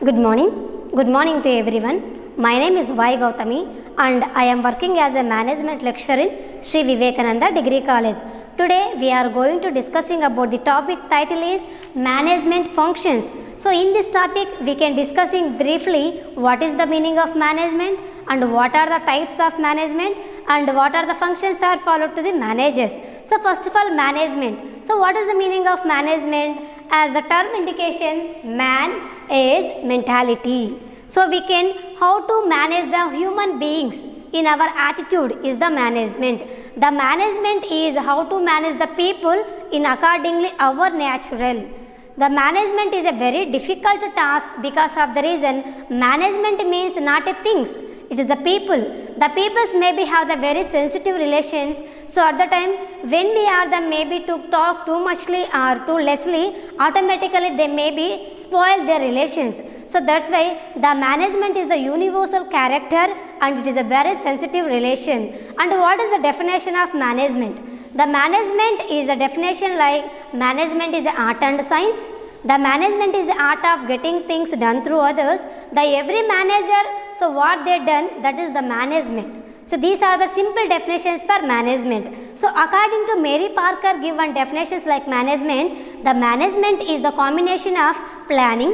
Good morning. Good morning to everyone. My name is Y Gautami and I am working as a management lecturer in Sri Vivekananda Degree College. Today we are going to discussing about the topic title is management functions. So in this topic we can discussing briefly what is the meaning of management and what are the types of management and what are the functions are followed to the managers. So first of all, management. So what is the meaning of management? As the term indication, man is mentality. So we can how to manage the human beings in our attitude is the management. The management is how to manage the people in accordingly our natural. The management is a very difficult task because of the reason management means not a things. It is the people. The peoples maybe have the very sensitive relations. So at the time when we are the maybe to talk too muchly or too lessly, automatically they maybe spoil their relations. So that's why the management is the universal character and it is a very sensitive relation. And what is the definition of management? The management is a definition like management is an art and science. The management is the art of getting things done through others. The every manager, so what they done, that is the management. So these are the simple definitions for management. So according to Mary Parker given definitions like management, the management is the combination of planning,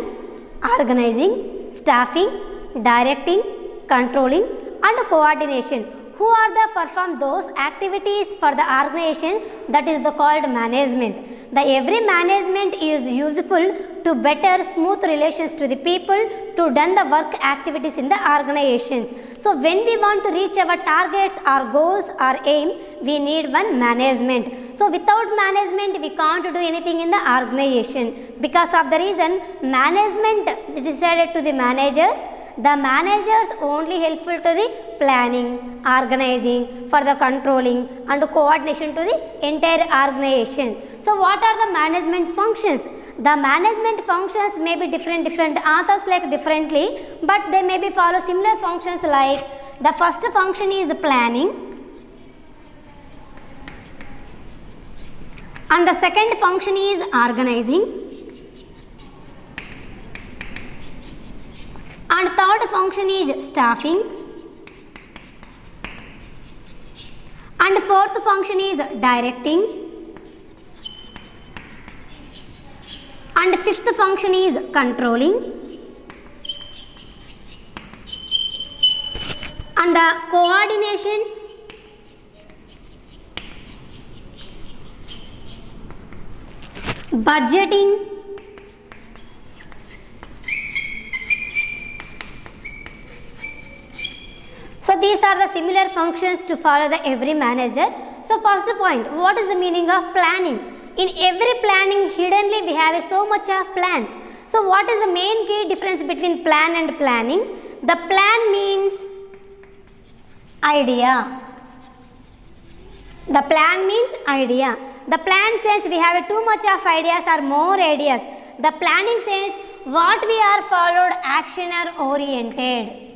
organizing, staffing, directing, controlling and coordination. Who are the perform those activities for the organization, that is the called management. The every management is useful to better smooth relations to the people to done the work activities in the organizations. So when we want to reach our targets, our goals, our aim, we need one management. So without management we can't do anything in the organization. Because of the reason management decided to the managers. The managers only helpful to the planning, organizing, for the controlling and coordination to the entire organization. So what are the management functions? The management functions may be different authors like differently, but they may be follow similar functions like the first function is planning and the second function is organizing. And third function is staffing and fourth function is directing and fifth function is controlling and coordination budgeting So these are the similar functions to follow the every manager. So first point, what is the meaning of planning? In every planning hiddenly we have so much of plans. So what is the main key difference between plan and planning? The plan means idea. The plan means idea. The plan says we have too much of ideas or more ideas. The planning says what we are followed action or oriented.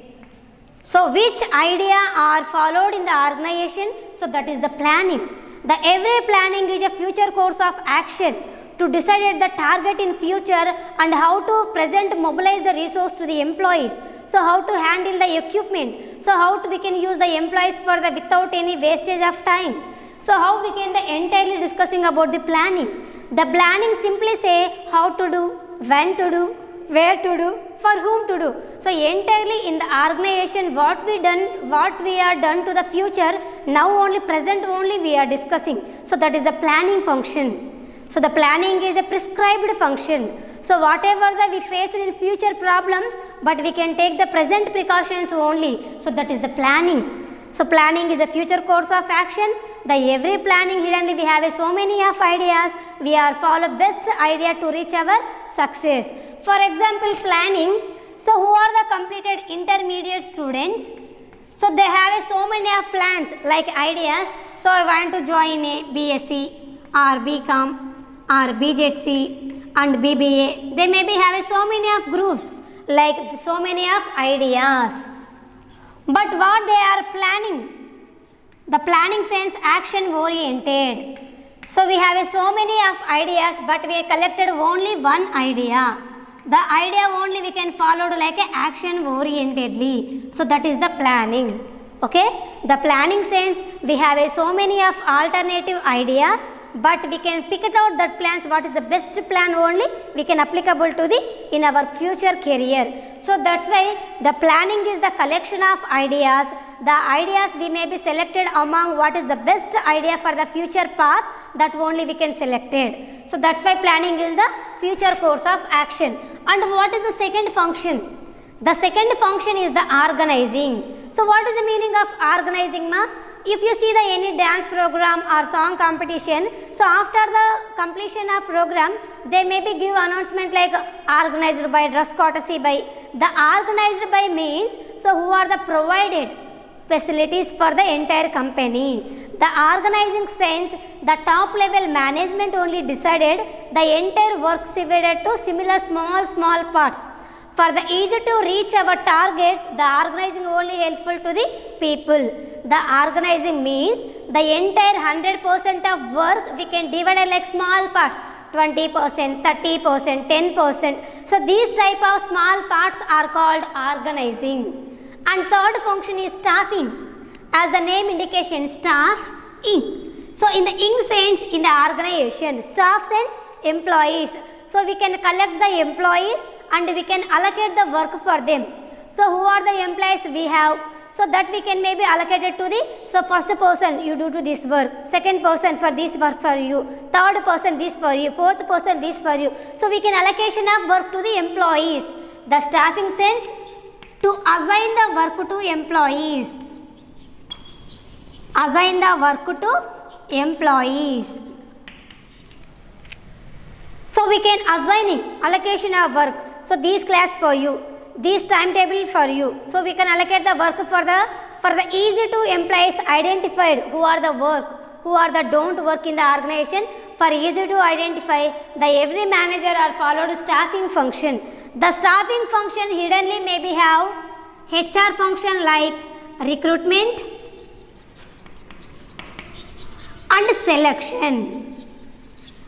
So which idea are followed in the organization? So that is the planning. The every planning is a future course of action to decide the target in future and how to present mobilize the resource to the employees. So how to handle the equipment. So how we can use the employees for the without any wastage of time. So how we can the entirely discussing about the planning. The planning simply say how to do, when to do, where to do, for whom to do. So entirely in the organization what we are done to the future, now only present only we are discussing. So that is the planning function. So the planning is a prescribed function. So whatever that we face in future problems, but we can take the present precautions only. So that is the planning. So planning is a future course of action. The every planning hiddenly we have so many of ideas. We are follow best idea to reach our success. For example, planning. So who are the completed intermediate students? So they have so many of plans like ideas. So I want to join a BSc or BCom or BJC and BBA. They maybe have so many of groups like so many of ideas. But what they are planning? The planning sense action oriented. So we have so many of ideas, but we collected only one idea. The idea only we can follow like a action orientedly. So that is the planning. Okay, the planning sense we have so many of alternative ideas, but we can pick it out that plans what is the best plan only we can applicable to the in our future career. So that's why the planning is the collection of ideas. The ideas we may be selected among what is the best idea for the future path, that only we can select it. So that's why planning is the future course of action. And what is the second function? The second function is the organizing. So what is the meaning of organizing, ma? If you see the any dance program or song competition, so after the completion of program, they maybe give announcement like organized by, dress courtesy by. The organized by means, so who are the provided facilities for the entire company. The organizing sense, the top level management only decided the entire work divided to similar small parts. For the easy to reach our targets, the organizing only helpful to the people. The organizing means the entire 100% of work we can divide it like small parts, 20%, 30%, 10%. So these type of small parts are called organizing. And third function is staffing. As the name indicates, staffing. So in the ing sense, in the organization, staff sense employees. So we can collect the employees and we can allocate the work for them. So who are the employees we have? So that we can maybe allocate it to the, so first person you do to this work, second person for this work for you, third person this for you, fourth person this for you. So we can allocation of work to the employees. The staffing sense, to assign the work to employees. Assign the work to employees. So we can assigning allocation of work. So this class for you, this timetable for you. So we can allocate the work for the easy to employees identified who are the work, who are the don't work in the organization. For easy to identify, the every manager are followed staffing function. The staffing function hiddenly maybe have HR function like recruitment and selection.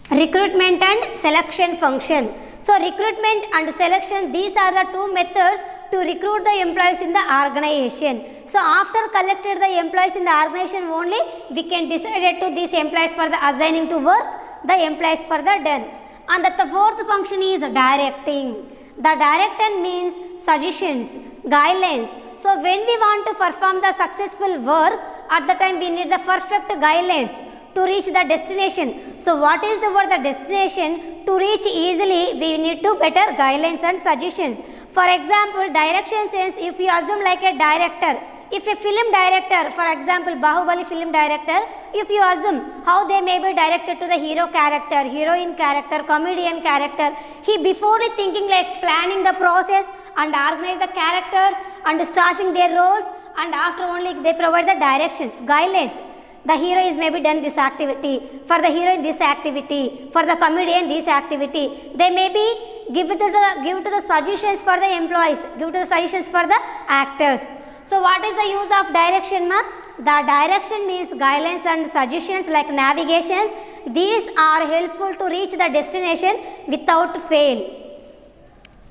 Recruitment and selection function. So recruitment and selection, these are the two methods to recruit the employees in the organization. So after collected the employees in the organization only, we can decide to these employees for the assigning to work, the employees for the done. And the fourth function is directing. The directing means suggestions, guidelines. So when we want to perform the successful work, at the time we need the perfect guidelines to reach the destination. So what is the word the destination? To reach easily, we need to better guidelines and suggestions. For example, direction sense, if you assume like a director, if a film director, for example, Bahubali film director, if you assume how they may be directed to the hero character, heroine character, comedian character, he before thinking like planning the process and organize the characters and staffing their roles, and after only they provide the directions, guidelines. The hero is maybe done this activity, for the heroine this activity, for the comedian this activity. They may be give to the suggestions for the employees, give to the suggestions for the actors. So what is the use of direction, ma? The direction means guidelines and suggestions like navigations. These are helpful to reach the destination without fail.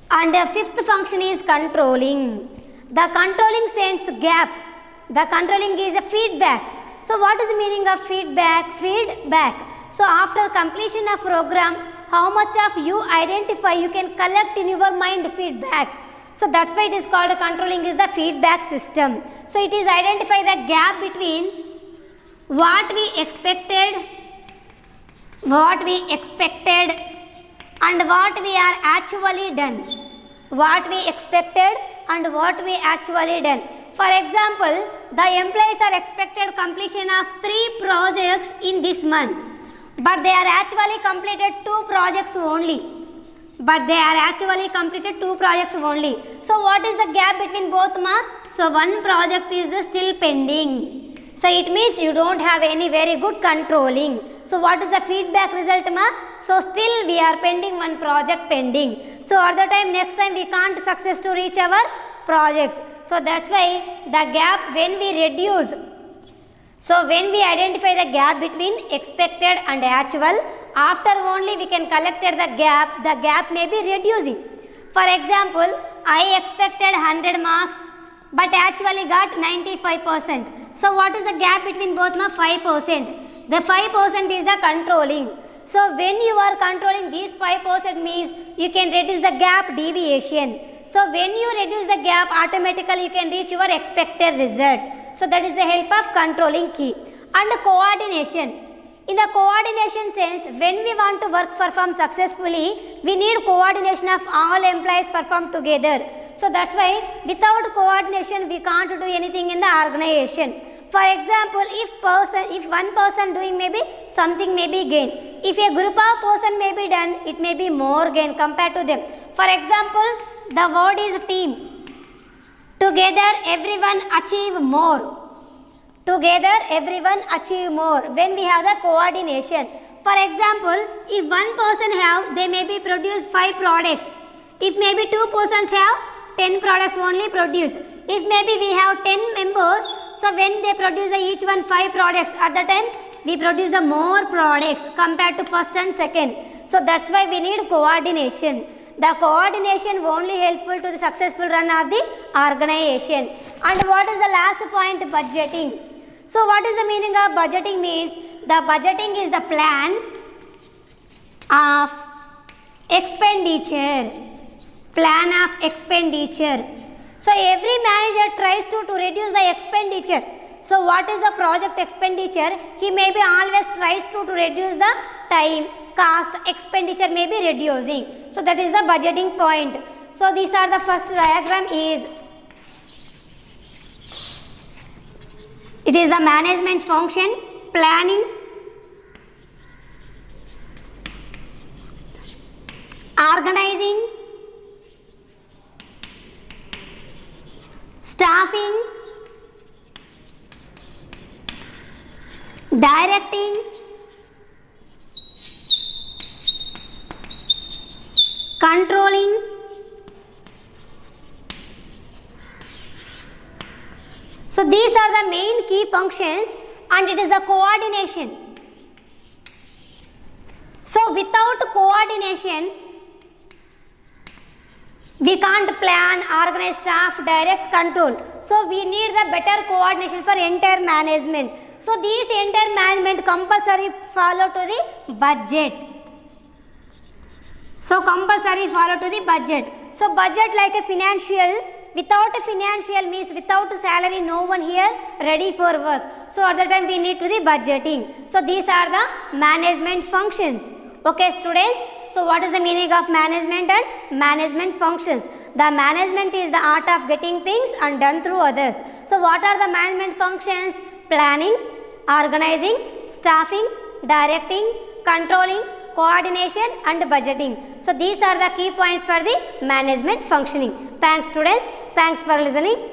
And the fifth function is controlling. The controlling sense gap. The controlling is a feedback. So what is the meaning of feedback? Feedback. So after completion of program, how much of you identify, you can collect in your mind feedback. So that's why it is called controlling is the feedback system. So it is identify the gap between what we expected and what we are actually done. What we expected and what we actually done. For example, the employees are expected completion of 3 projects in this month, but they are actually completed 2 projects only. So what is the gap between both, ma? So one project is still pending. So it means you don't have any very good controlling. So what is the feedback result, ma? So still we are pending one project pending. So at the time next time we can't success to reach our projects. So that's why the gap when we reduce. So when we identify the gap between expected and actual, after only we can collect the gap may be reducing. For example, I expected 100 marks but actually got 95%. So what is the gap between both? 5%. The 5% is the controlling. So when you are controlling these 5% means you can reduce the gap deviation. So when you reduce the gap, automatically you can reach your expected result. So that is the help of controlling key. And coordination. In the coordination sense, when we want to work perform successfully, we need coordination of all employees perform together. So that's why without coordination we can't do anything in the organization. For example, if one person doing maybe something may be gain. If a group of person may be done, it may be more gain compared to them. For example, the word is team. Together everyone achieve more. Together everyone achieve more when we have the coordination. For example, if one person have, they may be produce 5 products. If maybe 2 persons have 10 products only produced. If maybe we have 10 members, so when they produce each one 5 products, at the time we produce the more products compared to first and second. So that's why we need coordination. The coordination only helpful to the successful run of the organization. And what is the last point? Budgeting. So what is the meaning of budgeting? Means the budgeting is the plan of expenditure. Plan of expenditure. So every manager tries to reduce the expenditure. So what is the project expenditure? He may be always tries to reduce the time, cost, expenditure may be reducing. So that is the budgeting point. So these are the first diagram is, it is the management function, planning, organizing, staffing, directing, controlling, so these are the main key functions, and it is the coordination. So without coordination we can't plan, organize, staff, direct, control. So we need the better coordination for entire management. So these entire management compulsory follow to the budget. So compulsory follow to the budget. So budget like a financial. Without a financial means without salary no one here ready for work. So at the time we need to the budgeting. So these are the management functions. Okay students. So what is the meaning of management and management functions? The management is the art of getting things and done through others. So what are the management functions? Planning, organizing, staffing, directing, controlling, coordination and budgeting. So these are the key points for the management functioning. Thanks students. Thanks for listening.